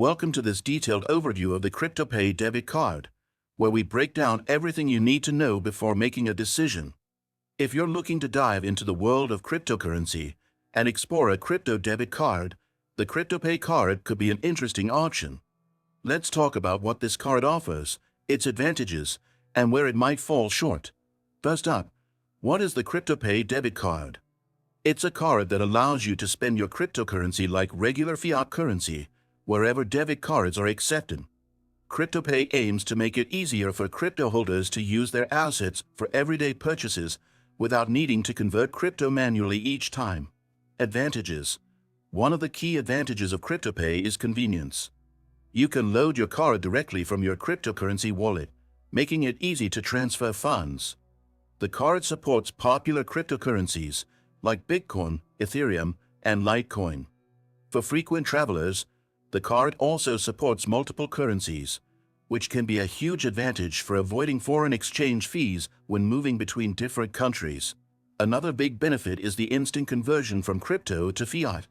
Welcome to this detailed overview of the CryptoPay Debit Card, where we break down everything you need to know before making a decision. If you're looking to dive into the world of cryptocurrency and explore a crypto debit card, the CryptoPay card could be an interesting option. Let's talk about what this card offers, its advantages, and where it might fall short. First up, what is the CryptoPay Debit Card? It's a card that allows you to spend your cryptocurrency like regular fiat currency, wherever debit cards are accepted. CryptoPay aims to make it easier for crypto holders to use their assets for everyday purchases without needing to convert crypto manually each time. Advantages. One of the key advantages of CryptoPay is convenience. You can load your card directly from your cryptocurrency wallet, making it easy to transfer funds. The card supports popular cryptocurrencies like Bitcoin, Ethereum, and Litecoin. For frequent travelers, the card also supports multiple currencies, which can be a huge advantage for avoiding foreign exchange fees when moving between different countries. Another big benefit is the instant conversion from crypto to fiat.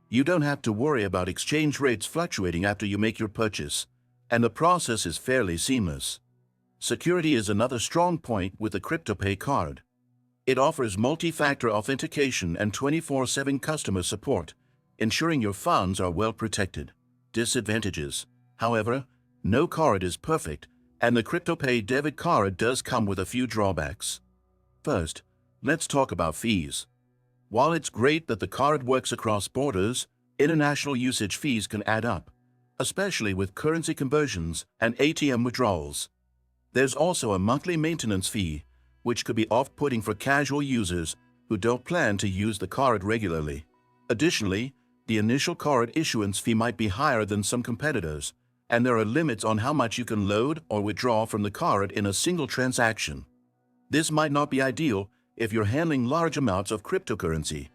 You don't have to worry about exchange rates fluctuating after you make your purchase, and the process is fairly seamless. Security is another strong point with the CryptoPay card. It offers multi-factor authentication and 24/7 customer support, ensuring your funds are well protected. Disadvantages. However, no card is perfect, and the CryptoPay debit card does come with a few drawbacks. First, let's talk about fees. While it's great that the card works across borders, international usage fees can add up, especially with currency conversions and ATM withdrawals. There's also a monthly maintenance fee, which could be off-putting for casual users who don't plan to use the card regularly. Additionally, the initial card issuance fee might be higher than some competitors, and there are limits on how much you can load or withdraw from the card in a single transaction. This might not be ideal if you're handling large amounts of cryptocurrency.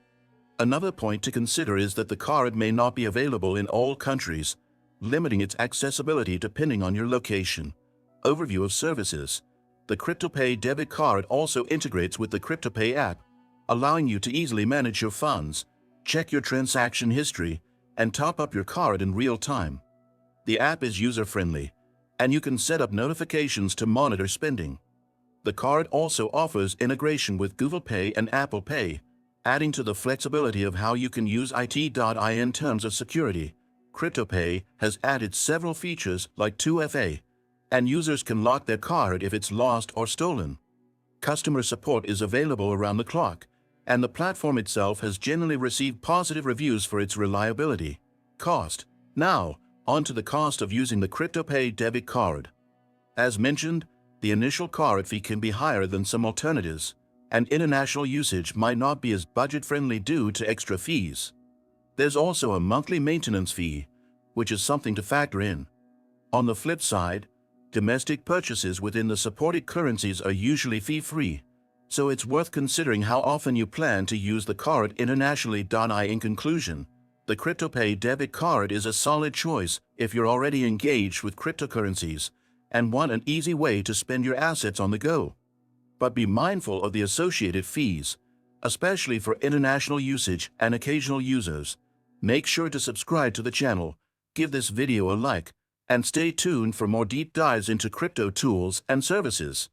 Another point to consider is that the card may not be available in all countries, limiting its accessibility depending on your location. Overview of services. The CryptoPay debit card also integrates with the CryptoPay app, allowing you to easily manage your funds, check your transaction history, and top up your card in real time. The app is user-friendly, and you can set up notifications to monitor spending. The card also offers integration with Google Pay and Apple Pay, adding to the flexibility of how you can use it. In terms of security, CryptoPay has added several features like 2FA, and users can lock their card if it's lost or stolen. Customer support is available around the clock, and the platform itself has generally received positive reviews for its reliability. Cost. Now, on to the cost of using the CryptoPay debit card. As mentioned, the initial card fee can be higher than some alternatives, and international usage might not be as budget-friendly due to extra fees. There's also a monthly maintenance fee, which is something to factor in. On the flip side, domestic purchases within the supported currencies are usually fee-free, so it's worth considering how often you plan to use the card internationally. In conclusion, the CryptoPay debit card is a solid choice if you're already engaged with cryptocurrencies and want an easy way to spend your assets on the go. But be mindful of the associated fees, especially for international usage and occasional users. Make sure to subscribe to the channel, give this video a like, and stay tuned for more deep dives into crypto tools and services.